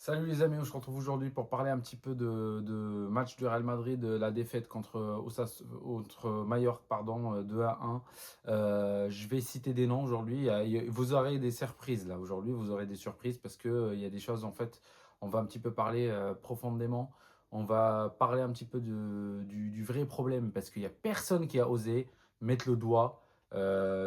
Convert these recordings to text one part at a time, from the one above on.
Salut les amis, on se retrouve aujourd'hui pour parler un petit peu de match du Real Madrid, de la défaite contre Mallorca, pardon, 2-1. Je vais citer des noms aujourd'hui. Vous aurez des surprises là aujourd'hui, vous aurez des surprises parce que il y a des choses en fait. On va un petit peu parler profondément. On va parler un petit peu du vrai problème parce qu'il y a personne qui a osé mettre le doigt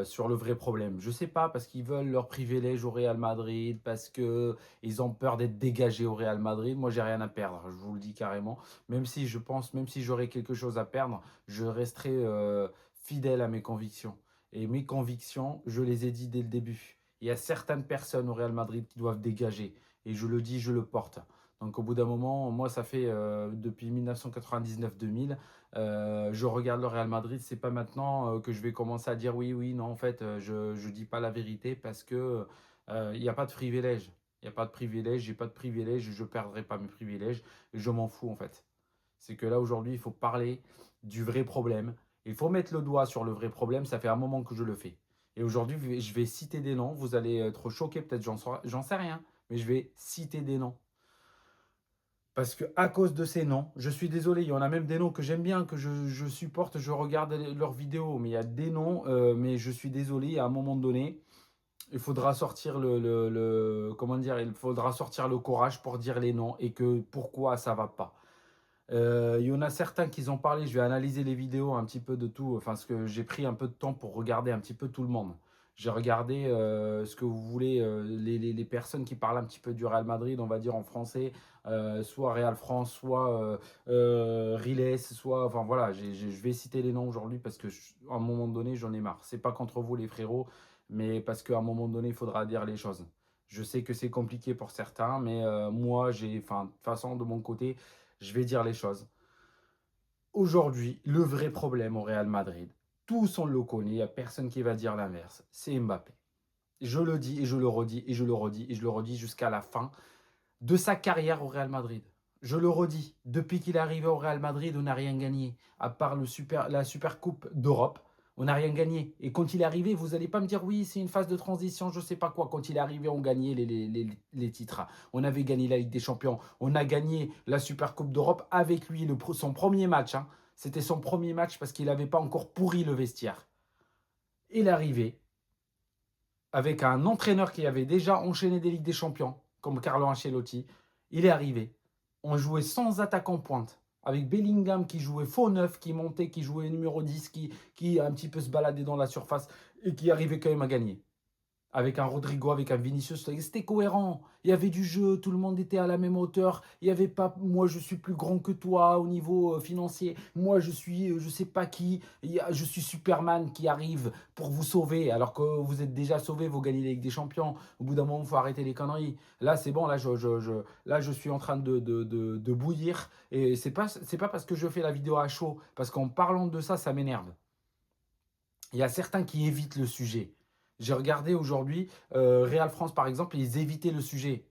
sur le vrai problème. Je sais pas parce qu'ils veulent leur privilège au Real Madrid, parce que ils ont peur d'être dégagés au Real Madrid. Moi, j'ai rien à perdre, je vous le dis carrément. Même si je pense, même si j'aurais quelque chose à perdre, je resterai fidèle à mes convictions. Et mes convictions, je les ai dit dès le début. Il y a certaines personnes au Real Madrid qui doivent dégager. Et je le dis, je le porte. Donc au bout d'un moment, moi, ça fait depuis 1999-2000, je regarde le Real Madrid. C'est pas maintenant que je vais commencer à dire oui, oui, non, en fait, je ne dis pas la vérité parce que il n'y a pas de privilège. Il n'y a pas de privilège, j'ai pas de privilège, je ne perdrai pas mes privilèges, je m'en fous en fait. C'est que là aujourd'hui, il faut parler du vrai problème. Il faut mettre le doigt sur le vrai problème, ça fait un moment que je le fais. Et aujourd'hui, je vais citer des noms, vous allez être choqués, peut-être j'en sais rien, mais je vais citer des noms. Parce que à cause de ces noms, je suis désolé, il y en a même des noms que j'aime bien, que je supporte, je regarde leurs vidéos, mais il y a des noms, mais je suis désolé, à un moment donné, il faudra sortir comment dire, il faudra sortir le courage pour dire les noms et que pourquoi ça va pas. Il y en a certains qui ont parlé, je vais analyser les vidéos un petit peu de tout, enfin ce que j'ai pris un peu de temps pour regarder un petit peu tout le monde. J'ai regardé ce que vous voulez, les personnes qui parlent un petit peu du Real Madrid, on va dire en français, soit Real France, soit Riles, soit, enfin voilà, je vais citer les noms aujourd'hui parce que à un moment donné, j'en ai marre. C'est pas contre vous les frérots, mais parce qu'à un moment donné, il faudra dire les choses. Je sais que c'est compliqué pour certains, mais moi, enfin, de toute façon, de mon côté, je vais dire les choses. Aujourd'hui, le vrai problème au Real Madrid, tous on le connaît, il n'y a personne qui va dire l'inverse, c'est Mbappé. Je le dis et je le redis et je le redis et je le redis jusqu'à la fin de sa carrière au Real Madrid. Je le redis, depuis qu'il est arrivé au Real Madrid, on n'a rien gagné, à part la Super Coupe d'Europe. On n'a rien gagné. Et quand il est arrivé, vous n'allez pas me dire oui, c'est une phase de transition, je ne sais pas quoi. Quand il est arrivé, on gagnait les titres. On avait gagné la Ligue des Champions. On a gagné la Super Coupe d'Europe avec lui, son premier match. Hein. C'était son premier match parce qu'il n'avait pas encore pourri le vestiaire. Il est arrivé avec un entraîneur qui avait déjà enchaîné des Ligues des Champions, comme Carlo Ancelotti. Il est arrivé. On jouait sans attaquant pointe, avec Bellingham qui jouait faux neuf, qui montait, qui jouait numéro 10, qui un petit peu se baladait dans la surface et qui arrivait quand même à gagner avec un Rodrigo, avec un Vinicius, c'était cohérent. Il y avait du jeu, tout le monde était à la même hauteur. Il n'y avait pas, moi je suis plus grand que toi au niveau financier. Moi je suis, je sais pas qui. Je suis Superman qui arrive pour vous sauver, alors que vous êtes déjà sauvé, vous gagnez la Ligue des Champions. Au bout d'un moment, il faut arrêter les conneries. Là, c'est bon, là, je suis en train de bouillir. Et c'est pas parce que je fais la vidéo à chaud, parce qu'en parlant de ça, ça m'énerve. Il y a certains qui évitent le sujet. J'ai regardé aujourd'hui, Real France par exemple, ils évitaient le sujet.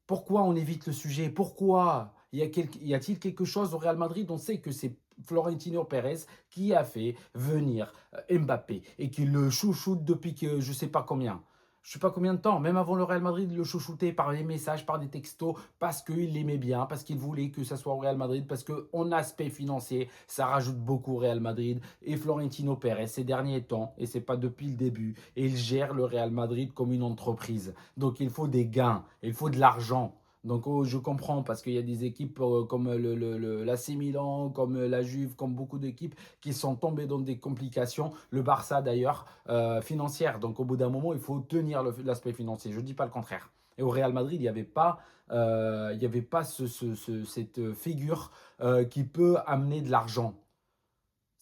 Pourquoi on évite le sujet? Pourquoi y a-t-il quelque chose au Real Madrid? On sait que c'est Florentino Pérez qui a fait venir Mbappé et qui le chouchoute depuis que je ne sais pas combien. Je ne sais pas combien de temps, même avant le Real Madrid, il le chouchoutait par des messages, par des textos, parce qu'il l'aimait bien, parce qu'il voulait que ça soit au Real Madrid, parce qu'en aspect financier, ça rajoute beaucoup au Real Madrid. Et Florentino Pérez, ces derniers temps, et c'est pas depuis le début, et il gère le Real Madrid comme une entreprise. Donc il faut des gains, il faut de l'argent. Donc oh, je comprends parce qu'il y a des équipes comme l'AC Milan, comme la Juve, comme beaucoup d'équipes qui sont tombées dans des complications. Le Barça d'ailleurs, financière. Donc au bout d'un moment, il faut tenir l'aspect financier. Je ne dis pas le contraire. Et au Real Madrid, il y avait pas cette figure qui peut amener de l'argent.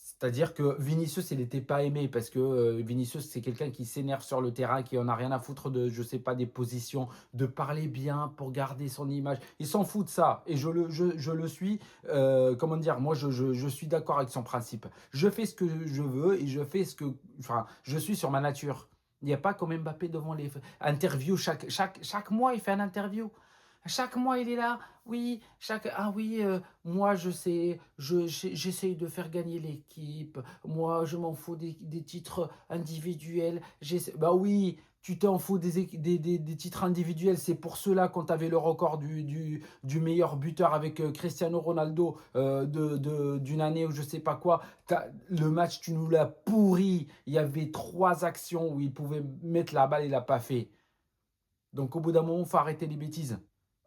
C'est-à-dire que Vinicius, il n'était pas aimé parce que Vinicius, c'est quelqu'un qui s'énerve sur le terrain, qui en a rien à foutre de, je sais pas, des positions, de parler bien pour garder son image. Il s'en fout de ça. Et je le suis, comment dire, moi, je suis d'accord avec son principe. Je fais ce que je veux et je fais ce que, enfin, je suis sur ma nature. Il n'y a pas comme Mbappé devant les interviews chaque mois, il fait un interview. Chaque mois, il est là. Oui, ah oui, moi, je sais, j'essaye de faire gagner l'équipe. Moi, je m'en fous des titres individuels. Bah oui, tu t'en fous des titres individuels. C'est pour cela, quand tu avais le record du meilleur buteur avec Cristiano Ronaldo d'une année ou je sais pas quoi, le match, tu nous l'as pourri. Il y avait 3 actions où il pouvait mettre la balle, il l'a pas fait. Donc, au bout d'un moment, il faut arrêter les bêtises.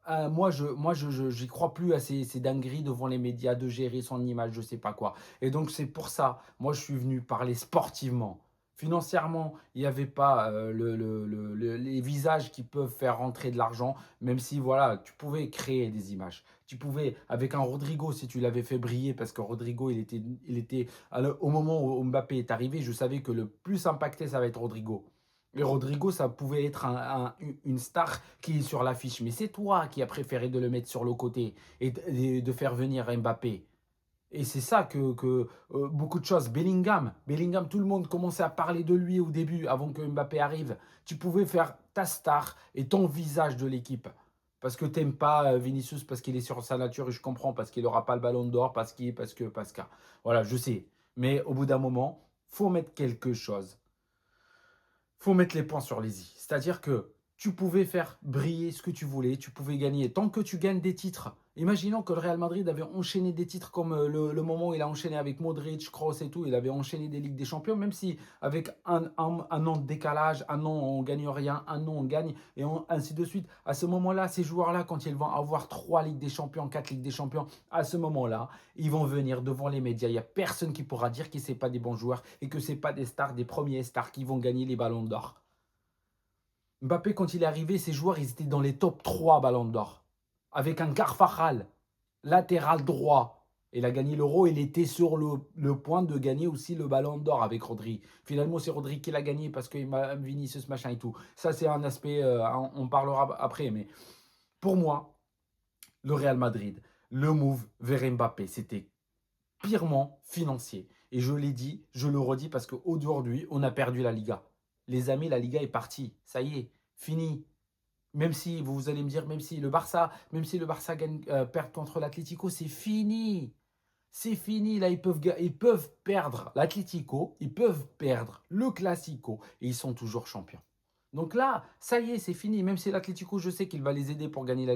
J'y crois plus à ces dingueries devant les médias, de gérer son image, je sais pas quoi. Et donc, c'est pour ça, moi, je suis venu parler sportivement. Financièrement, il n'y avait pas les visages qui peuvent faire rentrer de l'argent, même si, voilà, tu pouvais créer des images. Tu pouvais, avec un Rodrigo, si tu l'avais fait briller, parce que Rodrigo, au moment où Mbappé est arrivé, je savais que le plus impacté, ça va être Rodrigo. Et Rodrigo, ça pouvait être une star qui est sur l'affiche. Mais c'est toi qui as préféré de le mettre sur le côté et de faire venir Mbappé. Et c'est ça que beaucoup de choses. Bellingham, tout le monde commençait à parler de lui au début, avant que Mbappé arrive. Tu pouvais faire ta star et ton visage de l'équipe. Parce que tu n'aimes pas Vinicius, parce qu'il est sur sa nature, et je comprends, parce qu'il n'aura pas le ballon d'or, parce que. Voilà, je sais. Mais au bout d'un moment, faut mettre quelque chose, faut mettre les points sur les i. C'est-à-dire que tu pouvais faire briller ce que tu voulais, tu pouvais gagner. Tant que tu gagnes des titres, imaginons que le Real Madrid avait enchaîné des titres comme le moment où il a enchaîné avec Modric, Kroos et tout, il avait enchaîné des Ligues des Champions, même si avec un an de décalage, un an on gagne rien, un an on gagne, et ainsi de suite. À ce moment-là, ces joueurs-là, quand ils vont avoir 3 Ligues des Champions, 4 Ligues des Champions, à ce moment-là, ils vont venir devant les médias. Il n'y a personne qui pourra dire que ce pas des bons joueurs et que ce pas des stars, des premiers stars qui vont gagner les ballons d'or. Mbappé, quand il est arrivé, ses joueurs, ils étaient dans les top 3 ballons d'or. Avec un Carvajal, latéral droit. Il a gagné l'Euro, il était sur le point de gagner aussi le ballon d'or avec Rodri. Finalement, c'est Rodri qui l'a gagné parce qu'il m'a Vinicius, machin et tout. Ça, c'est un aspect, on parlera après. Mais pour moi, le Real Madrid, le move vers Mbappé, c'était purement financier. Et je l'ai dit, je le redis parce qu'aujourd'hui, on a perdu la Liga. Les amis, la Liga est partie. Ça y est, fini. Même si, vous allez me dire, même si le Barça gagne, perd contre l'Atlético, c'est fini. C'est fini, là, ils peuvent perdre l'Atlético, ils peuvent perdre le Classico, et ils sont toujours champions. Donc là, ça y est, c'est fini. Même si l'Atlético, je sais qu'il va les aider pour gagner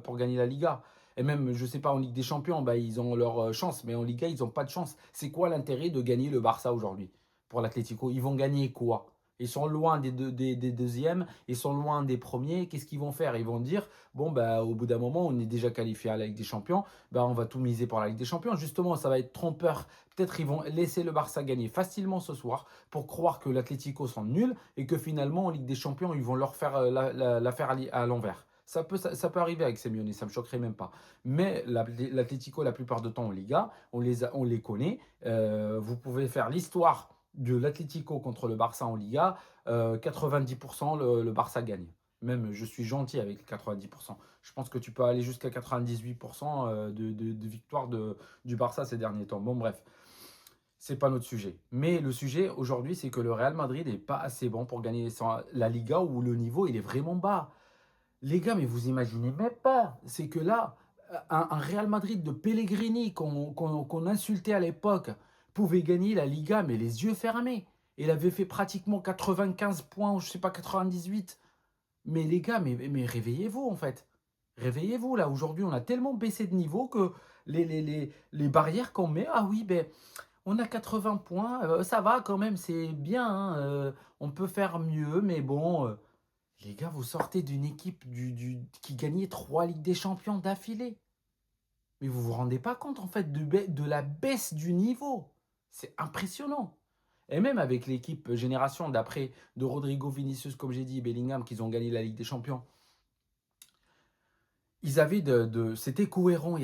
pour gagner la Liga. Et même, je sais pas, en Ligue des Champions, bah, ils ont leur chance, mais en Liga, ils n'ont pas de chance. C'est quoi l'intérêt de gagner le Barça aujourd'hui pour l'Atlético? Ils vont gagner quoi? Ils sont loin des deuxièmes, ils sont loin des premiers. Qu'est-ce qu'ils vont faire? Ils vont dire, bon, bah, au bout d'un moment, on est déjà qualifié à la Ligue des Champions, bah, on va tout miser pour la Ligue des Champions. Justement, ça va être trompeur. Peut-être ils vont laisser le Barça gagner facilement ce soir pour croire que l'Atlético sont nuls et que finalement, en Ligue des Champions, ils vont leur faire la faire à l'envers. Ça peut arriver avec Simeone, ça ne me choquerait même pas. Mais l'Atlético, la plupart du temps en Liga, on les connaît. Vous pouvez faire l'histoire de l'Atlético contre le Barça en Liga. 90% le Barça gagne. Même, je suis gentil avec les 90%. Je pense que tu peux aller jusqu'à 98% de victoire du Barça ces derniers temps. Bon, bref, c'est pas notre sujet. Mais le sujet aujourd'hui, c'est que le Real Madrid n'est pas assez bon pour gagner la Liga où le niveau il est vraiment bas. Les gars, mais vous imaginez même pas. C'est que là, un Real Madrid de Pellegrini qu'on insultait à l'époque pouvait gagner la Liga, mais les yeux fermés. Il avait fait pratiquement 95 points, ou je sais pas, 98. Mais les gars, mais réveillez-vous en fait. Réveillez-vous là. Aujourd'hui, on a tellement baissé de niveau que les barrières qu'on met, ah oui, ben, on a 80 points, ça va quand même, c'est bien, hein, on peut faire mieux, mais bon, les gars, vous sortez d'une équipe qui gagnait 3 Ligues des Champions d'affilée. Mais vous vous rendez pas compte en fait de la baisse du niveau. C'est impressionnant. Et même avec l'équipe génération d'après de Rodrigo, Vinicius, comme j'ai dit, Bellingham, qu'ils ont gagné la Ligue des Champions, ils avaient c'était cohérent.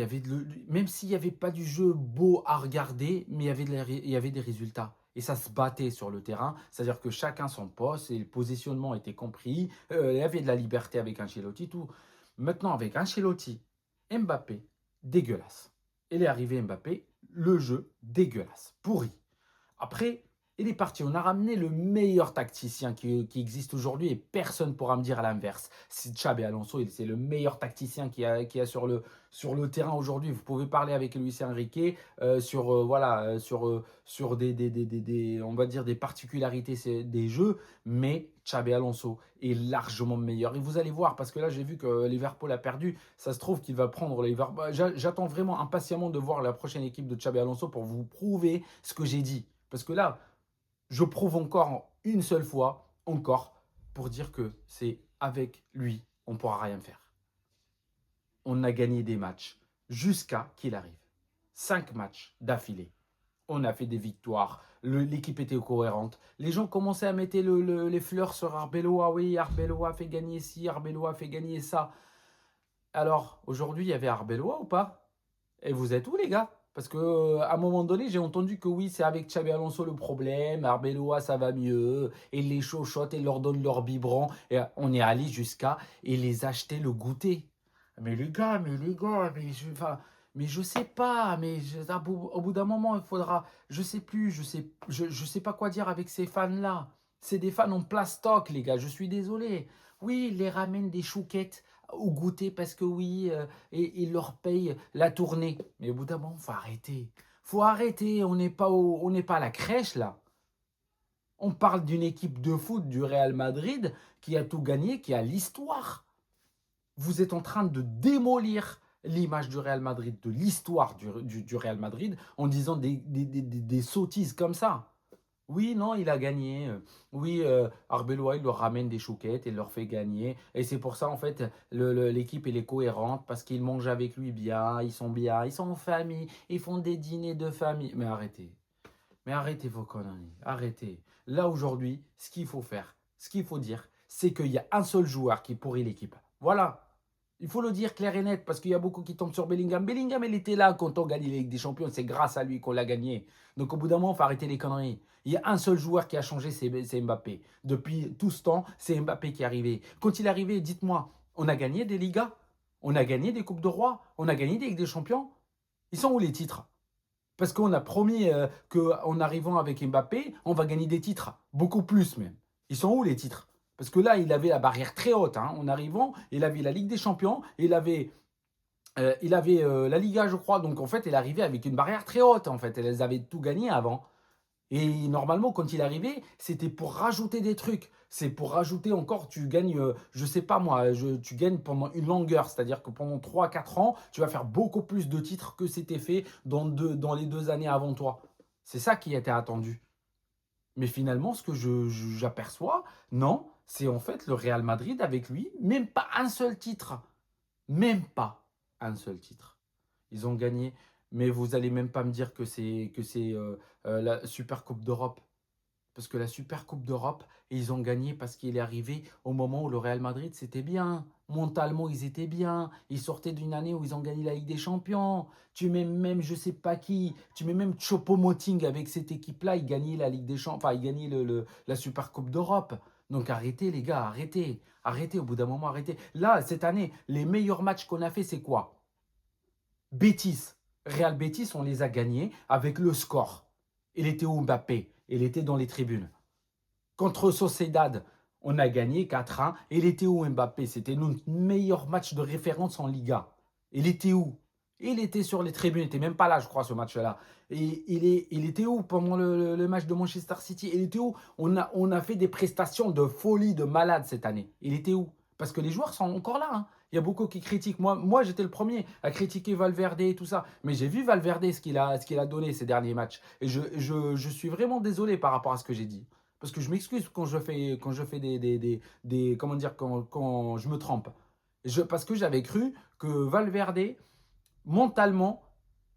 Même s'il n'y avait pas du jeu beau à regarder, mais il y avait des résultats. Et ça se battait sur le terrain. C'est-à-dire que chacun son poste et le positionnement était compris. Il y avait de la liberté avec Ancelotti, tout. Maintenant, avec Ancelotti, Mbappé, dégueulasse. Il est arrivé Mbappé, le jeu dégueulasse, pourri. Après, Il est parti. On a ramené le meilleur tacticien qui existe aujourd'hui et personne ne pourra me dire l'inverse. C'est Xabi Alonso, c'est le meilleur tacticien qu'il y a sur le terrain aujourd'hui. Vous pouvez parler avec Luis Enrique sur on va dire des particularités des jeux, mais Xabi Alonso est largement meilleur. Et vous allez voir, parce que là, j'ai vu que Liverpool a perdu. Ça se trouve qu'il va prendre Liverpool. J'attends vraiment impatiemment de voir la prochaine équipe de Xabi Alonso pour vous prouver ce que j'ai dit. Parce que là, je prouve encore une seule fois, encore, pour dire que c'est avec lui, on ne pourra rien faire. On a gagné des matchs jusqu'à qu'il arrive. 5 matchs d'affilée. On a fait des victoires. L'équipe était cohérente. Les gens commençaient à mettre les fleurs sur Arbeloa. Oui, Arbeloa fait gagner ci, Arbeloa fait gagner ça. Alors, aujourd'hui, il y avait Arbeloa ou pas? Et vous êtes où, les gars? Parce qu'à un moment donné, j'ai entendu que oui, c'est avec Xabi Alonso le problème. Arbeloa, ça va mieux. Et les chochotte et leur donne leur biberon. Et on est allé jusqu'à et les acheter le goûter. Enfin, mais je sais pas. Au bout d'un moment, il faudra. Je sais plus. Je sais pas quoi dire avec ces fans-là. C'est des fans en plastoc, les gars. Je suis désolé. Oui, ils les ramènent des chouquettes au goûter parce que oui, et ils leur payent la tournée. Mais au bout d'un moment, faut arrêter. Faut arrêter. On n'est pas à la crèche là. On parle d'une équipe de foot du Real Madrid qui a tout gagné, qui a l'histoire. Vous êtes en train de démolir l'image du Real Madrid, de l'histoire du Real Madrid, en disant des sottises comme ça. Oui, non, il a gagné. Oui, Arbeloa, il leur ramène des chouquettes et leur fait gagner. Et c'est pour ça, en fait, l'équipe, elle est cohérente parce qu'ils mangent avec lui bien, ils sont en famille, ils font des dîners de famille. Mais arrêtez vos conneries, arrêtez. Là, aujourd'hui, ce qu'il faut faire, ce qu'il faut dire, c'est qu'il y a un seul joueur qui pourrit l'équipe. Voilà. Il faut le dire clair et net parce qu'il y a beaucoup qui tombent sur Bellingham. Bellingham, il était là quand on gagne la Ligue des Champions. C'est grâce à lui qu'on l'a gagné. Donc au bout d'un moment, il faut arrêter les conneries. Il y a un seul joueur qui a changé, c'est Mbappé. Depuis tout ce temps, c'est Mbappé qui est arrivé. Quand il est arrivé, dites-moi, on a gagné des Ligas? On a gagné des Coupes de Roi? On a gagné des Ligues des Champions? Ils sont où les titres? Parce qu'on a promis qu'en arrivant avec Mbappé, on va gagner des titres. Beaucoup plus même. Ils sont où les titres? Parce que là, il avait la barrière très haute. En arrivant, il avait la Ligue des Champions, il avait la Liga, je crois. Donc, en fait, il est arrivé avec une barrière très haute. En fait, elles avaient tout gagné avant. Et normalement, quand il est arrivé, c'était pour rajouter des trucs. C'est pour rajouter encore, tu gagnes, je sais pas moi, tu gagnes pendant une longueur. C'est-à-dire que pendant 3 4 ans, tu vas faire beaucoup plus de titres que c'était fait dans les 2 années avant toi. C'est ça qui était attendu. Mais finalement, ce que j'aperçois, non, c'est en fait le Real Madrid avec lui, même pas un seul titre. Même pas un seul titre. Ils ont gagné, mais vous allez même pas me dire que c'est la Super Coupe d'Europe. Parce que la Super Coupe d'Europe, ils ont gagné parce qu'il est arrivé au moment où le Real Madrid, c'était bien. Mentalement, ils étaient bien. Ils sortaient d'une année où ils ont gagné la Ligue des Champions. Tu mets même, je sais pas qui, tu mets même Choupo-Moting avec cette équipe-là, ils gagnaient la Ligue des Champions, enfin, ils gagnaient la Super Coupe d'Europe. Donc arrêtez, les gars, arrêtez. Arrêtez, au bout d'un moment, arrêtez. Là, cette année, les meilleurs matchs qu'on a fait, c'est quoi? Betis. Real Betis, on les a gagnés avec le score. Il était où Mbappé? Il était dans les tribunes. Contre Sociedad, on a gagné 4-1. Il était où Mbappé? C'était notre meilleur match de référence en Liga. Il était où? Il était sur les tribunes. Il n'était même pas là, je crois, ce match-là. Et il était où pendant le match de Manchester City? Il était où? On a fait des prestations de folie, de malade cette année. Il était où? Parce que les joueurs sont encore là. Il y a beaucoup qui critiquent. Moi j'étais le premier à critiquer Valverde et tout ça. Mais j'ai vu Valverde ce qu'il a donné ces derniers matchs. Et je suis vraiment désolé par rapport à ce que j'ai dit. Parce que je m'excuse quand je fais comment dire, quand je me trompe. Parce que j'avais cru que Valverde, mentalement,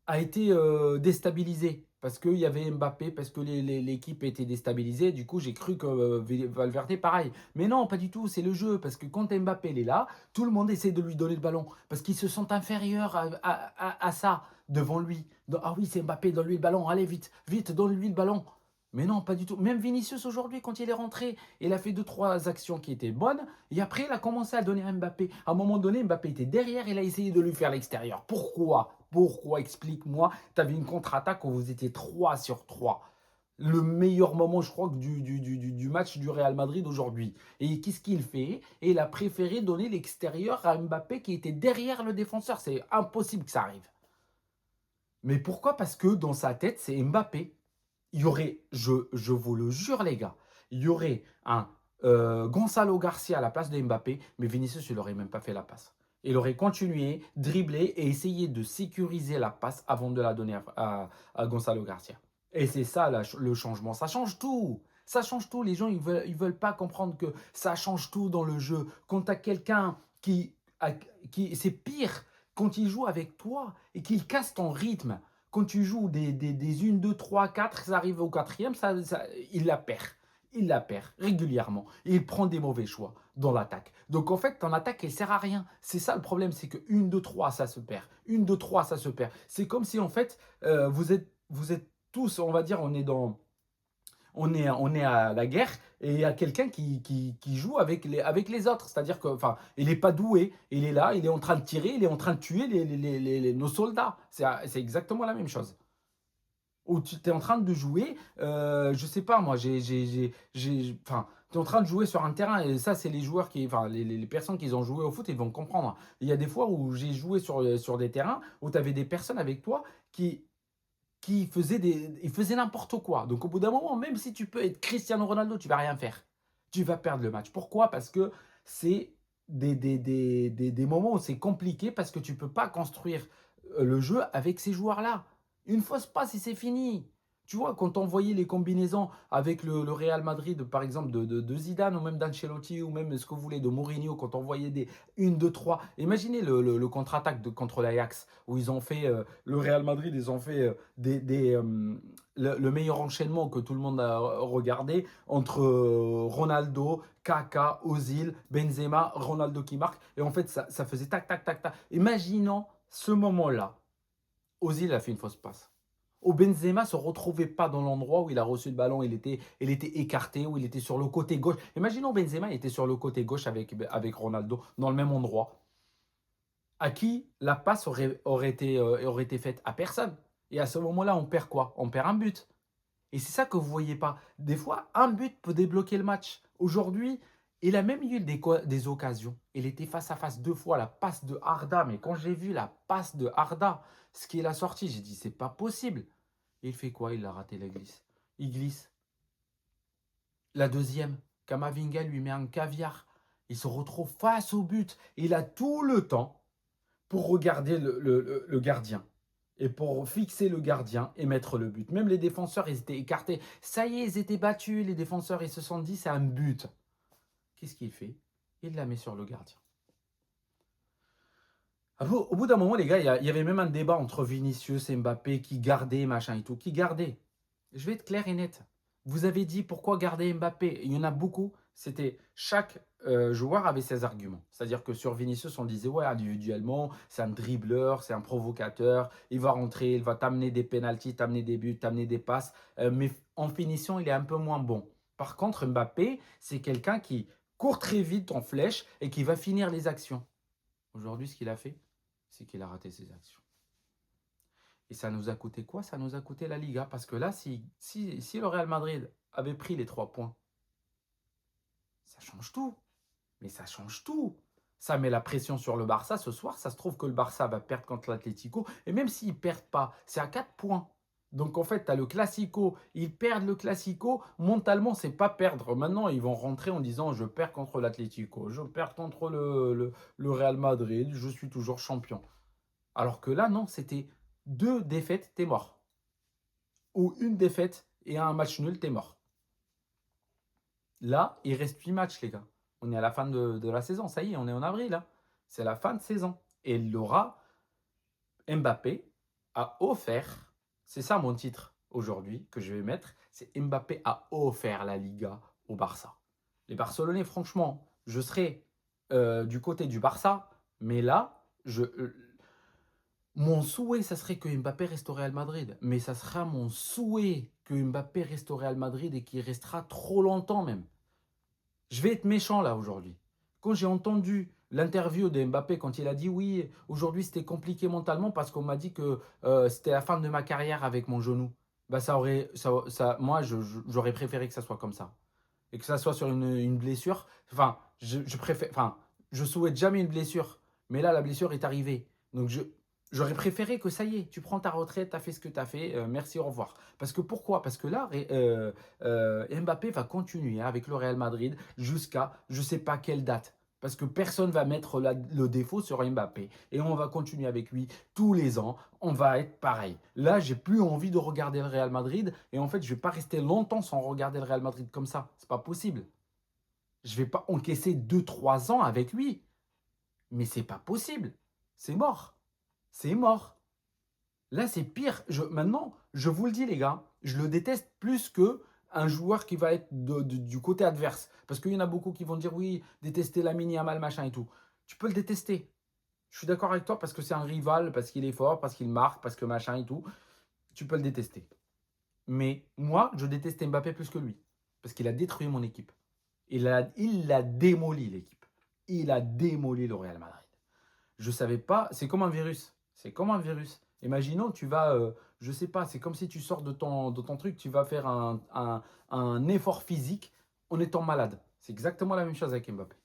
a été déstabilisé. Parce qu'il y avait Mbappé, parce que l'équipe était déstabilisée. Du coup, j'ai cru que Valverde, pareil. Mais non, pas du tout, c'est le jeu. Parce que quand Mbappé est là, tout le monde essaie de lui donner le ballon. Parce qu'ils se sentent inférieurs à ça devant lui. Ah oui, c'est Mbappé, donne-lui le ballon. Allez, vite, vite, donne-lui le ballon. Mais non, pas du tout. Même Vinicius aujourd'hui, quand il est rentré, il a fait 2 3 actions qui étaient bonnes. Et après, il a commencé à donner à Mbappé. À un moment donné, Mbappé était derrière, il a essayé de lui faire l'extérieur. Pourquoi? Pourquoi? Explique-moi. Tu avais une contre-attaque où vous étiez 3 sur 3. le meilleur moment, je crois, du match du Real Madrid aujourd'hui. Et qu'est-ce qu'il fait? Et il a préféré donner l'extérieur à Mbappé qui était derrière le défenseur. C'est impossible que ça arrive. Mais pourquoi? Parce que dans sa tête, c'est Mbappé. Il y aurait, je vous le jure les gars, il y aurait un Gonzalo Garcia à la place de Mbappé, mais Vinicius, il n'aurait même pas fait la passe. Il aurait continué, dribblé et essayé de sécuriser la passe avant de la donner à Gonzalo Garcia. Et c'est ça le changement. Ça change tout. Ça change tout. Les gens, ils veulent pas comprendre que ça change tout dans le jeu. Quand tu as quelqu'un c'est pire quand il joue avec toi et qu'il casse ton rythme. Quand tu joues des 1, 2, 3, 4, ça arrive au quatrième, il la perd. Il la perd régulièrement. Et il prend des mauvais choix dans l'attaque. Donc en fait, ton attaque, elle ne sert à rien. C'est ça le problème, c'est que 1, 2, 3, ça se perd. 1, 2, 3, ça se perd. C'est comme si en fait, vous êtes tous, on va dire, on est à la guerre et il y a quelqu'un qui joue avec les autres. C'est-à-dire que, enfin, il n'est pas doué, il est là, il est en train de tirer, il est en train de tuer nos soldats. C'est exactement la même chose. Ou tu es en train de jouer, je sais pas moi, enfin, tu es en train de jouer sur un terrain et ça, c'est les joueurs enfin, les personnes qui ont joué au foot, ils vont comprendre. Il y a des fois où j'ai joué sur des terrains où tu avais des personnes avec toi qui faisaient n'importe quoi. Donc au bout d'un moment, même si tu peux être Cristiano Ronaldo, tu vas rien faire. Tu vas perdre le match. Pourquoi? Parce que c'est des moments où c'est compliqué parce que tu ne peux pas construire le jeu avec ces joueurs-là. Une fausse passe et c'est fini. Tu vois, quand on voyait les combinaisons avec le Real Madrid, par exemple, de Zidane ou même d'Ancelotti ou même ce que vous voulez, de Mourinho, quand on voyait des 1, 2, 3. Imaginez le contre-attaque contre l'Ajax où ils ont fait, le Real Madrid, ils ont fait le meilleur enchaînement que tout le monde a regardé entre Ronaldo, Kaka, Ozil, Benzema, Ronaldo qui marque. Et en fait, ça faisait tac, tac, tac, tac. Imaginons ce moment-là. Ozil a fait une fausse passe. Où Benzema ne se retrouvait pas dans l'endroit où il a reçu le ballon, il était écarté, où il était sur le côté gauche. Imaginons Benzema était sur le côté gauche avec Ronaldo, dans le même endroit. À qui la passe aurait été faite? À personne. Et à ce moment-là, on perd quoi? On perd un but. Et c'est ça que vous ne voyez pas. Des fois, un but peut débloquer le match. Aujourd'hui, il a même eu des occasions. Il était face à face 2 fois, la passe de Arda. Mais quand j'ai vu la passe de Arda, ce qu'il a sorti, j'ai dit, c'est pas possible. Et il fait quoi? Il a raté la glisse. Il glisse. La deuxième, Kamavinga lui met un caviar. Il se retrouve face au but. Il a tout le temps pour regarder le gardien et pour fixer le gardien et mettre le but. Même les défenseurs, ils étaient écartés. Ça y est, ils étaient battus. Les défenseurs, ils se sont dit, c'est un but. Qu'est-ce qu'il fait? Il la met sur le gardien. Au bout d'un moment, les gars, il y avait même un débat entre Vinicius et Mbappé qui gardait, machin et tout. Qui gardait? Je vais être clair et net. Vous avez dit pourquoi garder Mbappé? Il y en a beaucoup. C'était chaque joueur avait ses arguments. C'est-à-dire que sur Vinicius, on disait ouais, individuellement, c'est un dribbleur, c'est un provocateur. Il va rentrer, il va t'amener des pénaltys, t'amener des buts, t'amener des passes. Mais en finition, il est un peu moins bon. Par contre, Mbappé, c'est quelqu'un qui court très vite en flèche et qui va finir les actions. Aujourd'hui, ce qu'il a fait, c'est qu'il a raté ses actions. Et ça nous a coûté quoi? Ça nous a coûté la Liga. Parce que là, si le Real Madrid avait pris les 3 points, ça change tout. Mais ça change tout. Ça met la pression sur le Barça ce soir. Ça se trouve que le Barça va perdre contre l'Atlético. Et même s'ils ne perdent pas, c'est à 4 points. Donc en fait, tu as le Classico. Ils perdent le Classico. Mentalement, c'est pas perdre. Maintenant, ils vont rentrer en disant je perds contre l'Atlético. Je perds contre le Real Madrid. Je suis toujours champion. Alors que là, non, c'était 2 défaites, t'es mort. Ou une défaite et un match nul, t'es mort. Là, il reste 8 matchs, les gars. On est à la fin de la saison. Ça y est, on est en avril. Hein. C'est la fin de saison. Et Mbappé a offert, c'est ça mon titre aujourd'hui que je vais mettre, c'est Mbappé a offert la Liga au Barça. Les Barcelonais, franchement, je serai du côté du Barça, mais là, mon souhait, ça serait que Mbappé reste au Real Madrid. Mais ça sera mon souhait que Mbappé reste au Real Madrid et qu'il restera trop longtemps même. Je vais être méchant là aujourd'hui. Quand j'ai entendu l'interview de Mbappé, quand il a dit oui, aujourd'hui c'était compliqué mentalement parce qu'on m'a dit que c'était la fin de ma carrière avec mon genou. Bah, moi, j'aurais préféré que ça soit comme ça et que ça soit sur une blessure. Enfin, je préfère, enfin, je souhaite jamais une blessure, mais là, la blessure est arrivée. Donc, j'aurais préféré que ça y est, tu prends ta retraite, tu as fait ce que tu as fait, merci, au revoir. Parce que pourquoi? Parce que là, Mbappé va continuer avec le Real Madrid jusqu'à je ne sais pas quelle date. Parce que personne va mettre le défaut sur Mbappé. Et on va continuer avec lui tous les ans. On va être pareil. Là, j'ai plus envie de regarder le Real Madrid. Et en fait, je ne vais pas rester longtemps sans regarder le Real Madrid comme ça. C'est pas possible. Je ne vais pas encaisser 2, 3 ans avec lui. Mais c'est pas possible. C'est mort. C'est mort. Là, c'est pire. Maintenant, je vous le dis, les gars, je le déteste plus que un joueur qui va être du côté adverse. Parce qu'il y en a beaucoup qui vont dire oui, détester Lamine Yamal, machin et tout. Tu peux le détester. Je suis d'accord avec toi parce que c'est un rival, parce qu'il est fort, parce qu'il marque, parce que machin et tout. Tu peux le détester. Mais moi, je déteste Mbappé plus que lui. Parce qu'il a détruit mon équipe. Il a démoli l'équipe. Il a démoli le Real Madrid. Je ne savais pas. C'est comme un virus. C'est comme un virus. Imaginons, tu vas, je ne sais pas, c'est comme si tu sors de ton truc, tu vas faire un effort physique en étant malade. C'est exactement la même chose avec Mbappé.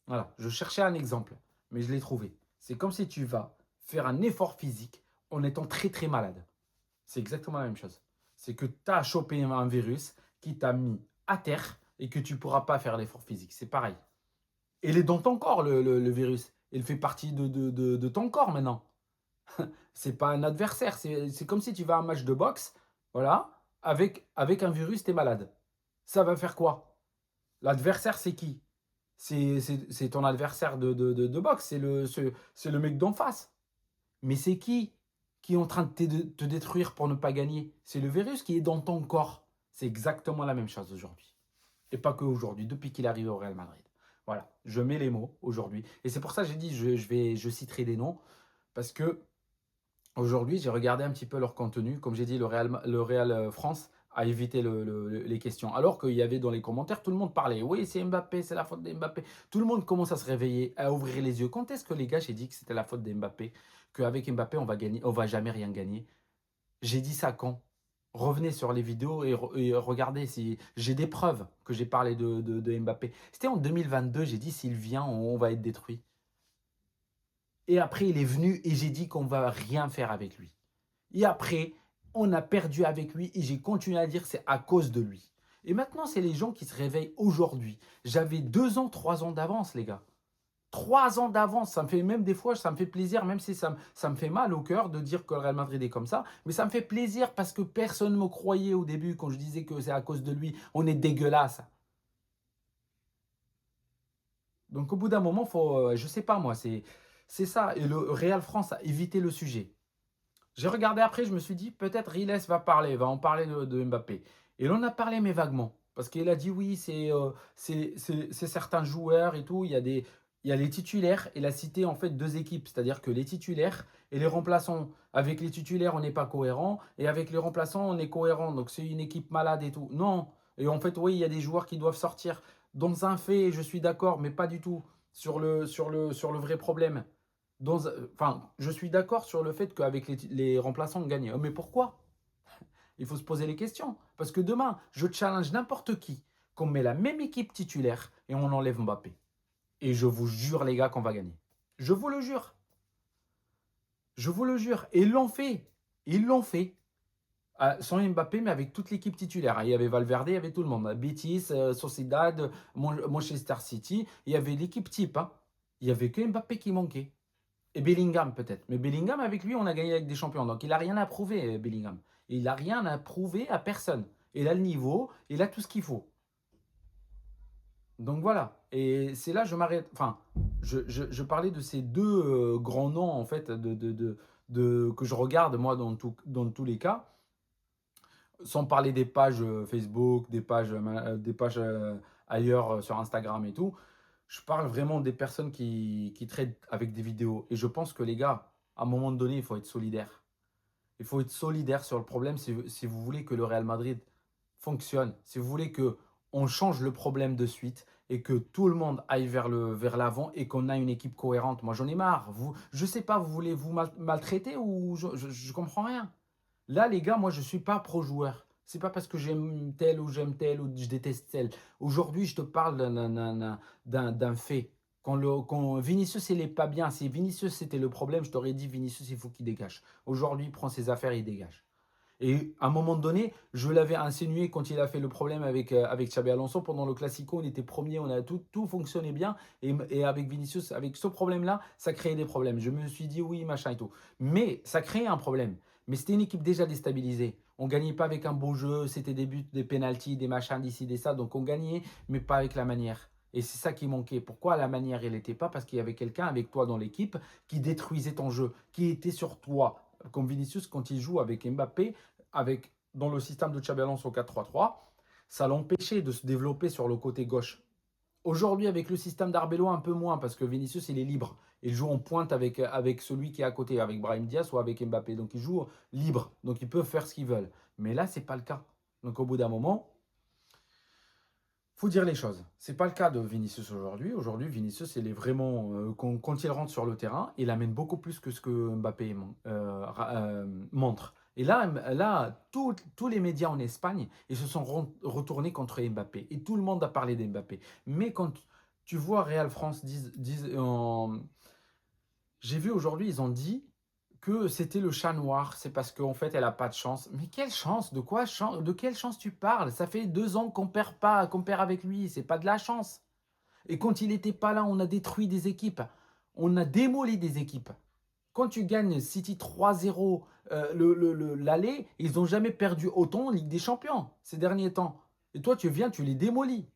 Voilà, je cherchais un exemple, mais je l'ai trouvé. C'est comme si tu vas faire un effort physique en étant très très malade. C'est exactement la même chose. C'est que tu as chopé un virus qui t'a mis à terre et que tu ne pourras pas faire l'effort physique. C'est pareil. Et il est dans ton corps, le virus. Il fait partie de ton corps maintenant. C'est pas un adversaire. C'est comme si tu vas à un match de boxe, voilà, avec un virus, tu es malade. Ça va faire quoi? L'adversaire, c'est qui? C'est ton adversaire de boxe, c'est le mec d'en face. Mais c'est qui est en train de te détruire pour ne pas gagner? C'est le virus qui est dans ton corps. C'est exactement la même chose aujourd'hui. Et pas que aujourd'hui, depuis qu'il est arrivé au Real Madrid. Voilà, je mets les mots aujourd'hui. Et c'est pour ça que j'ai dit, je citerai des noms, parce que aujourd'hui, j'ai regardé un petit peu leur contenu. Comme j'ai dit, le Real France a évité les questions. Alors qu'il y avait dans les commentaires, tout le monde parlait. Oui, c'est Mbappé, c'est la faute de Mbappé. Tout le monde commence à se réveiller, à ouvrir les yeux. Quand est-ce que les gars, j'ai dit que c'était la faute de Mbappé? Qu'avec Mbappé, on va gagner, on va jamais rien gagner. J'ai dit ça quand? Revenez sur les vidéos et regardez si j'ai des preuves que j'ai parlé de Mbappé. C'était en 2022, j'ai dit s'il vient, on va être détruit. Et après, il est venu et j'ai dit qu'on ne va rien faire avec lui. Et après, on a perdu avec lui et j'ai continué à dire c'est à cause de lui. Et maintenant, c'est les gens qui se réveillent aujourd'hui. J'avais 2 ans, 3 ans d'avance, les gars. 3 ans d'avance, ça me fait même des fois, ça me fait plaisir, même si ça me fait mal au cœur de dire que le Real Madrid est comme ça, mais ça me fait plaisir parce que personne ne me croyait au début quand je disais que c'est à cause de lui, on est dégueulasse. Donc au bout d'un moment, faut, je sais pas moi, c'est ça. Et le Real France a évité le sujet. J'ai regardé après, je me suis dit, peut-être Riles va en parler de Mbappé. Et l'on a parlé, mais vaguement. Parce qu'il a dit, oui, c'est certains joueurs et tout. Il y a les titulaires. Il a cité en fait 2 équipes. C'est-à-dire que les titulaires et les remplaçants. Avec les titulaires, on n'est pas cohérent. Et avec les remplaçants, on est cohérent. Donc c'est une équipe malade et tout. Non. Et en fait, oui, il y a des joueurs qui doivent sortir. Dans un fait, je suis d'accord, mais pas du tout sur le vrai problème. Enfin, je suis d'accord sur le fait qu'avec les remplaçants, on gagne. Mais pourquoi? Il faut se poser les questions. Parce que demain, je challenge n'importe qui, qu'on met la même équipe titulaire et on enlève Mbappé. Et je vous jure, les gars, qu'on va gagner. Je vous le jure. Je vous le jure. Et ils l'ont fait. Ils l'ont fait. Sans Mbappé, mais avec toute l'équipe titulaire. Il y avait Valverde, il y avait tout le monde. Betis, Sociedad, Manchester City. Il y avait l'équipe type, hein. Il n'y avait que Mbappé qui manquait. Et Bellingham peut-être. Mais Bellingham, avec lui, on a gagné avec des champions. Donc il n'a rien à prouver, Bellingham. Il n'a rien à prouver à personne. Il a le niveau, il a tout ce qu'il faut. Donc voilà. Et c'est là, je m'arrête. Enfin, je parlais de ces 2 grands noms, en fait, que je regarde, moi, dans tous les cas. Sans parler des pages Facebook, des pages ailleurs sur Instagram et tout. Je parle vraiment des personnes qui traitent avec des vidéos. Et je pense que les gars, à un moment donné, il faut être solidaire. Il faut être solidaire sur le problème si vous voulez que le Real Madrid fonctionne, si vous voulez que on change le problème de suite et que tout le monde aille vers l'avant et qu'on a une équipe cohérente. Moi, j'en ai marre. Je sais pas, vous voulez vous maltraiter ou je comprends rien. Là, les gars, moi, je ne suis pas pro-joueur. C'est pas parce que j'aime tel ou je déteste tel. Aujourd'hui, je te parle d'un fait. Quand Vinicius, il n'est pas bien. Si Vinicius, c'était le problème, je t'aurais dit, Vinicius, il faut qu'il dégage. Aujourd'hui, il prend ses affaires et il dégage. Et à un moment donné, je l'avais insinué quand il a fait le problème avec Xabi Alonso pendant le Classico. On était premier, on a tout fonctionnait bien. Et avec Vinicius, avec ce problème-là, ça créait des problèmes. Je me suis dit oui, machin et tout. Mais ça créait un problème. Mais c'était une équipe déjà déstabilisée. On gagnait pas avec un beau jeu, c'était des buts, des pénaltys, des machins d'ici, des ça. Donc on gagnait, mais pas avec la manière. Et c'est ça qui manquait. Pourquoi la manière, elle n'était pas? Parce qu'il y avait quelqu'un avec toi dans l'équipe qui détruisait ton jeu, qui était sur toi. Comme Vinicius, quand il joue avec Mbappé, dans le système de Xabi Alonso 4-3-3, ça l'empêchait de se développer sur le côté gauche. Aujourd'hui, avec le système d'Arbeloa, un peu moins, parce que Vinicius, il est libre. Il joue en pointe avec celui qui est à côté, avec Brahim Diaz ou avec Mbappé. Donc, ils jouent libre. Donc, ils peuvent faire ce qu'ils veulent. Mais là, ce n'est pas le cas. Donc, au bout d'un moment, faut dire les choses. Ce n'est pas le cas de Vinicius aujourd'hui. Aujourd'hui, Vinicius, il est vraiment, quand il rentre sur le terrain, il amène beaucoup plus que ce que Mbappé montre. Et là tous les médias en Espagne, ils se sont retournés contre Mbappé. Et tout le monde a parlé d'Mbappé. Mais quand tu vois Real France j'ai vu aujourd'hui, ils ont dit que c'était le chat noir, c'est parce qu'en fait, elle n'a pas de chance. Mais quelle chance? De quelle chance tu parles? Ça fait 2 ans qu'on perd pas, qu'on perd avec lui. C'est pas de la chance. Et quand il n'était pas là, on a détruit des équipes. On a démoli des équipes. Quand tu gagnes City 3-0, l'aller, ils n'ont jamais perdu autant en Ligue des Champions ces derniers temps. Et toi, tu viens, tu les démolis.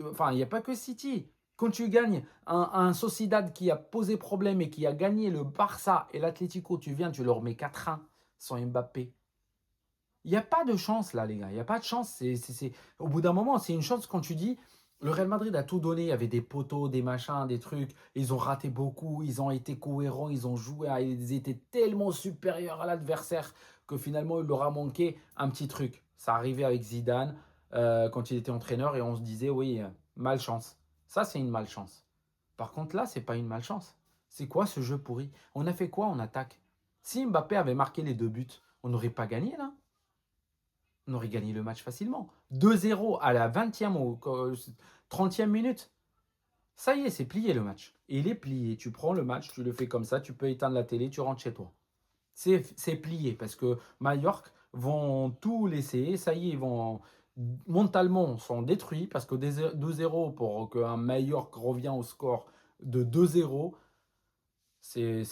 Enfin, il n'y a pas que City. Quand tu gagnes un Sociedad qui a posé problème et qui a gagné le Barça et l'Atlético, tu viens, tu leur mets 4-1 sans Mbappé. Il n'y a pas de chance là, les gars. Il n'y a pas de chance. Au bout d'un moment, c'est une chance quand tu dis le Real Madrid a tout donné. Il y avait des poteaux, des machins, des trucs. Ils ont raté beaucoup. Ils ont été cohérents. Ils ont joué. Ils étaient tellement supérieurs à l'adversaire que finalement, il leur a manqué un petit truc. Ça arrivait avec Zidane quand il était entraîneur et on se disait, oui, malchance. Ça, c'est une malchance. Par contre, là, c'est pas une malchance. C'est quoi ce jeu pourri? On a fait quoi en attaque? Si Mbappé avait marqué les 2 buts, on n'aurait pas gagné là. On aurait gagné le match facilement. 2-0 à la 20e ou 30e minute. Ça y est, c'est plié le match. Et il est plié. Tu prends le match, tu le fais comme ça, tu peux éteindre la télé, tu rentres chez toi. C'est plié parce que Mallorca vont tout laisser. Ça y est, ils vont mentalement sont détruits parce que 2-0 pour qu'un Mallorca revient au score de 2-0, c'est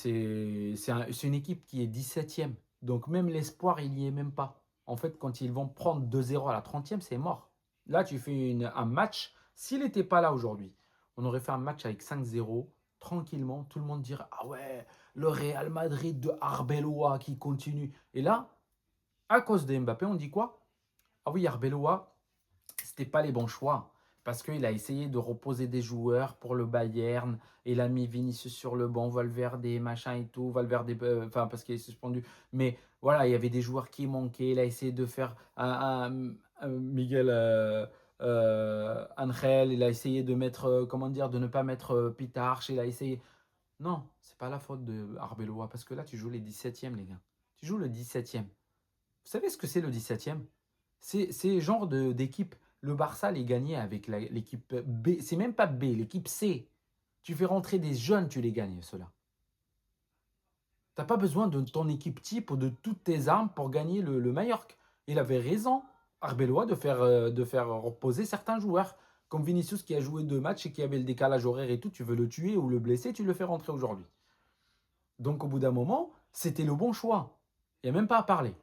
une équipe qui est 17e. Donc même l'espoir, il n'y est même pas. En fait, quand ils vont prendre 2-0 à la 30e, c'est mort. Là, tu fais un match. S'il n'était pas là aujourd'hui, on aurait fait un match avec 5-0, tranquillement. Tout le monde dirait, ah ouais, le Real Madrid de Arbeloa qui continue. Et là, à cause de Mbappé, on dit quoi? Ah oui, Arbeloa, c'était pas les bons choix. Parce qu'il a essayé de reposer des joueurs pour le Bayern. Il a mis Vinicius sur le banc, Valverde, machin et tout. Valverde, enfin, parce qu'il est suspendu. Mais voilà, il y avait des joueurs qui manquaient. Il a essayé de faire un Miguel Angel. Il a essayé de mettre, comment dire, de ne pas mettre Pitarch. Il a essayé. Non, c'est pas la faute de Arbeloa. Parce que là, tu joues les 17e, les gars. Tu joues le 17e. Vous savez ce que c'est le 17e? C'est le genre d'équipe. Le Barça les gagnait avec l'équipe B. C'est même pas B, l'équipe C. Tu fais rentrer des jeunes, tu les gagnes, ceux-là. Tu n'as pas besoin de ton équipe type ou de toutes tes armes pour gagner le Mallorca. Il avait raison, Arbeloa, de faire reposer certains joueurs. Comme Vinicius qui a joué 2 matchs et qui avait le décalage horaire et tout, tu veux le tuer ou le blesser, tu le fais rentrer aujourd'hui. Donc au bout d'un moment, c'était le bon choix. Il n'y a même pas à parler.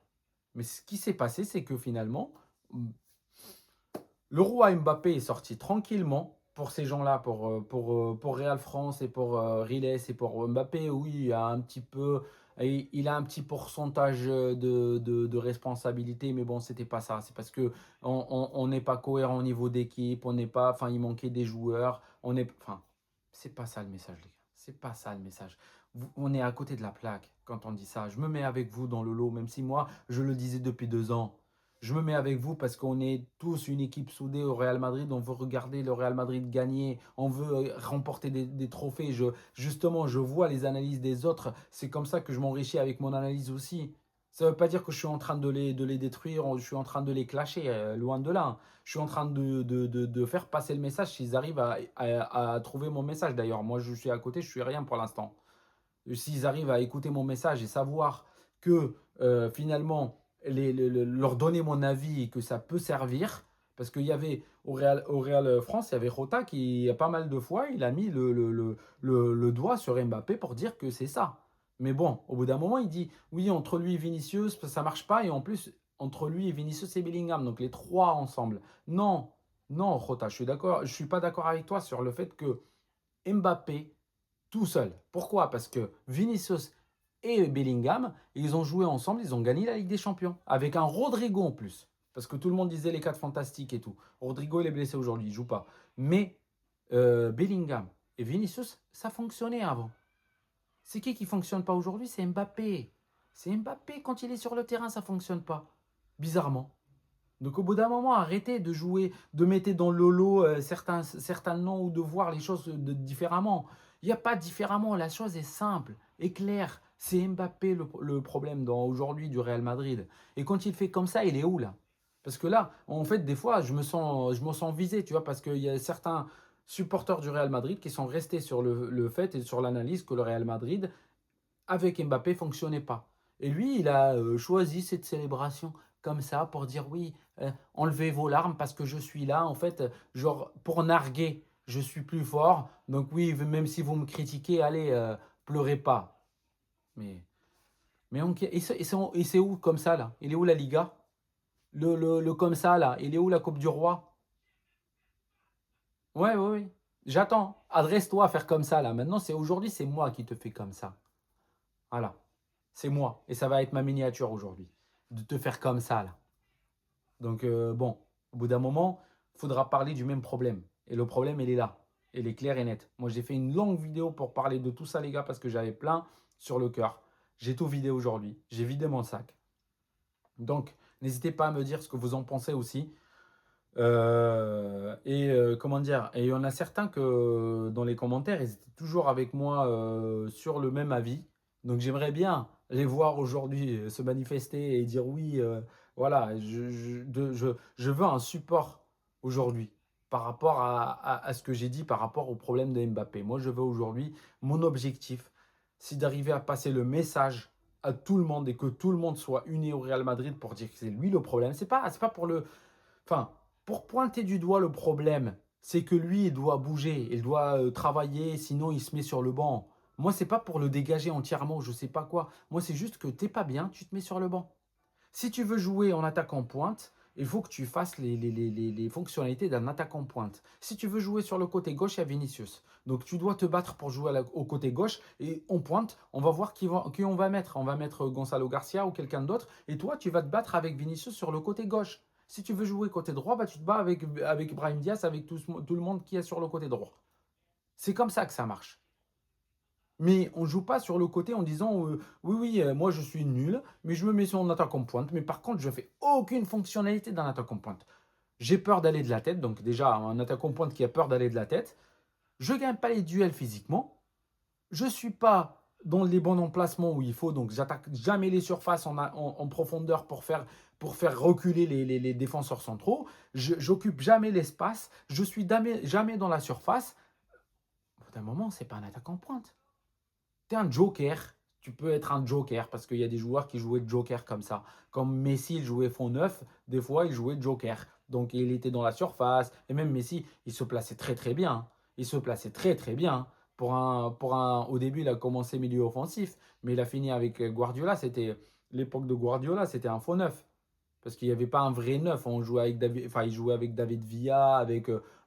Mais ce qui s'est passé, c'est que finalement, le roi Mbappé est sorti tranquillement pour ces gens-là, pour Real France et pour Riles et pour Mbappé. Oui, il a un petit pourcentage de responsabilité, mais bon, c'était pas ça. C'est parce que on n'est pas cohérent au niveau d'équipe, on n'est pas, enfin, il manquait des joueurs. Enfin, c'est pas ça le message, les gars. C'est pas ça le message. On est à côté de la plaque quand on dit ça. Je me mets avec vous dans le lot, même si moi, je le disais depuis 2 ans. je me mets avec vous parce qu'on est tous une équipe soudée au Real Madrid. On veut regarder le Real Madrid gagner. On veut remporter des trophées. Justement, je vois les analyses des autres. C'est comme ça que je m'enrichis avec mon analyse aussi. Ça ne veut pas dire que je suis en train de les détruire, je suis en train de les clasher, loin de là. Je suis en train de faire passer le message s'ils arrivent à trouver mon message. D'ailleurs, moi, je suis à côté, je suis rien pour l'instant. S'ils arrivent à écouter mon message et savoir que finalement, leur donner mon avis et que ça peut servir, parce qu'il y avait au Real France, il y avait Rota qui, pas mal de fois, il a mis le doigt sur Mbappé pour dire que c'est ça. Mais bon, au bout d'un moment, il dit oui, entre lui et Vinicius, ça marche pas, et en plus, entre lui et Vinicius et Bellingham, donc les trois ensemble. Non, non, Rota, je suis pas d'accord avec toi sur le fait que Mbappé tout seul. Pourquoi? Parce que Vinicius et Bellingham, ils ont joué ensemble, ils ont gagné la Ligue des Champions. Avec un Rodrigo en plus. Parce que tout le monde disait les 4 fantastiques et tout. Rodrigo, il est blessé aujourd'hui, il ne joue pas. Mais Bellingham et Vinicius, ça fonctionnait avant. C'est qui ne fonctionne pas aujourd'hui? C'est Mbappé. C'est Mbappé, quand il est sur le terrain, ça ne fonctionne pas. Bizarrement. Donc au bout d'un moment, arrêtez de jouer, de mettre dans le lot certains noms ou de voir les choses différemment. Il n'y a pas différemment, la chose est simple et claire. C'est Mbappé le problème aujourd'hui du Real Madrid. Et quand il fait comme ça, il est où là? Parce que là, en fait, des fois, je me sens visé, tu vois, parce qu'il y a certains supporters du Real Madrid qui sont restés sur le fait et sur l'analyse que le Real Madrid avec Mbappé fonctionnait pas. Et lui, il a choisi cette célébration comme ça pour dire oui, enlevez vos larmes parce que je suis là, en fait, genre pour narguer, je suis plus fort. Donc oui, même si vous me critiquez, allez, pleurez pas. Mais, et c'est où comme ça là? Il est où la Liga? Le comme ça là, il est où la Coupe du Roi? Ouais, ouais, ouais. J'attends. Adresse-toi à faire comme ça là. Maintenant, c'est aujourd'hui, c'est moi qui te fais comme ça. Voilà. C'est moi. Et ça va être ma miniature aujourd'hui. De te faire comme ça, là. Donc, bon, au bout d'un moment, il faudra parler du même problème. Et le problème, il est là. Il est clair et net. Moi, j'ai fait une longue vidéo pour parler de tout ça, les gars, parce que j'avais plein sur le cœur. J'ai tout vidé aujourd'hui. J'ai vidé mon sac. Donc, n'hésitez pas à me dire ce que vous en pensez aussi. Comment dire? Et il y en a certains que dans les commentaires, ils étaient toujours avec moi sur le même avis. Donc j'aimerais bien les voir aujourd'hui se manifester et dire oui, voilà, je veux un support aujourd'hui par rapport à ce que j'ai dit par rapport au problème de Mbappé. Moi, je veux aujourd'hui, mon objectif, c'est d'arriver à passer le message à tout le monde et que tout le monde soit uni au Real Madrid pour dire que c'est lui le problème. C'est pas pour le. Enfin, pour pointer du doigt le problème, c'est que lui, il doit bouger, il doit travailler, sinon il se met sur le banc. Moi, c'est pas pour le dégager entièrement, je sais pas quoi. Moi, c'est juste que t'es pas bien, tu te mets sur le banc. Si tu veux jouer en attaquant pointe, il faut que tu fasses les fonctionnalités d'un attaquant pointe. Si tu veux jouer sur le côté gauche, il y a Vinicius. Donc tu dois te battre pour jouer au côté gauche et en pointe, on va voir qui on va mettre. On va mettre Gonzalo Garcia ou quelqu'un d'autre. Et toi, tu vas te battre avec Vinicius sur le côté gauche. Si tu veux jouer côté droit, bah, tu te bats avec Brahim Diaz, avec tout le monde qui est sur le côté droit. C'est comme ça que ça marche. Mais on ne joue pas sur le côté en disant oui, oui, moi je suis nul, mais je me mets sur mon attaquant pointe. Mais par contre, je fais aucune fonctionnalité d'un attaquant pointe. J'ai peur d'aller de la tête, donc déjà un attaquant pointe qui a peur d'aller de la tête. Je ne gagne pas les duels physiquement. Je ne suis pas dans les bons emplacements où il faut, donc j'attaque jamais les surfaces en profondeur pour faire reculer les défenseurs centraux. J'occupe jamais l'espace. Je suis jamais dans la surface. Au bout d'un moment, c'est pas un attaquant pointe. Tu es un joker. Tu peux être un joker parce qu'il y a des joueurs qui jouaient joker comme ça. Comme Messi, il jouait fond neuf, des fois, il jouait joker. Donc, il était dans la surface. Et même Messi, il se plaçait très, très bien. Il se plaçait très, très bien. Au début, il a commencé milieu offensif, mais il a fini avec Guardiola. C'était l'époque de Guardiola, c'était un faux neuf. Parce qu'il n'y avait pas un vrai neuf. On jouait avec David, enfin, il jouait avec David Villa,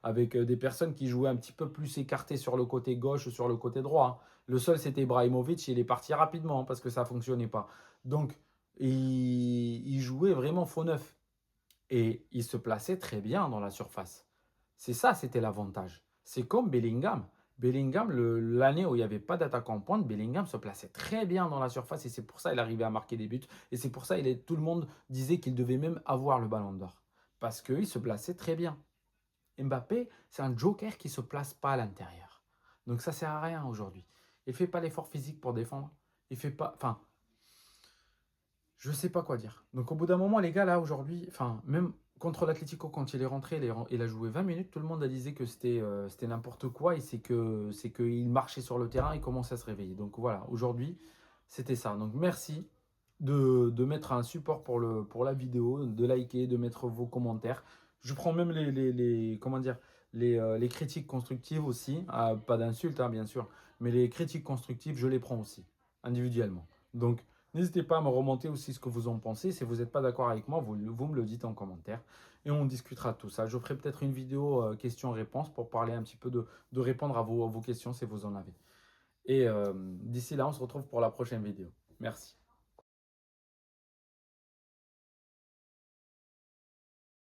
avec des personnes qui jouaient un petit peu plus écartées sur le côté gauche ou sur le côté droit. Le seul, c'était Ibrahimovic. Il est parti rapidement parce que ça ne fonctionnait pas. Donc, il jouait vraiment faux neuf. Et il se plaçait très bien dans la surface. C'est ça, c'était l'avantage. C'est comme Bellingham. Bellingham, l'année où il n'y avait pas d'attaquant en pointe, Bellingham se plaçait très bien dans la surface et c'est pour ça qu'il arrivait à marquer des buts. Et c'est pour ça tout le monde disait qu'il devait même avoir le ballon d'or. Parce qu'il se plaçait très bien. Mbappé, c'est un joker qui ne se place pas à l'intérieur. Donc ça ne sert à rien aujourd'hui. Il ne fait pas l'effort physique pour défendre. Il fait pas. Enfin, je ne sais pas quoi dire. Donc au bout d'un moment, les gars, là, aujourd'hui, enfin, même contre l'Atlético, quand il est rentré, il a joué 20 minutes, tout le monde a dit que c'était n'importe quoi et c'est qu'il marchait sur le terrain et commençait à se réveiller. Donc voilà, aujourd'hui, c'était ça. Donc merci de mettre un support pour la vidéo, de liker, de mettre vos commentaires. Je prends même comment dire, les critiques constructives aussi. Ah, pas d'insultes, hein, bien sûr, mais les critiques constructives, je les prends aussi, individuellement. Donc, n'hésitez pas à me remonter aussi ce que vous en pensez. Si vous n'êtes pas d'accord avec moi, vous me le dites en commentaire et on discutera de tout ça. Je ferai peut-être une vidéo questions-réponses pour parler un petit peu de répondre à vos questions si vous en avez. Et d'ici là, on se retrouve pour la prochaine vidéo. Merci.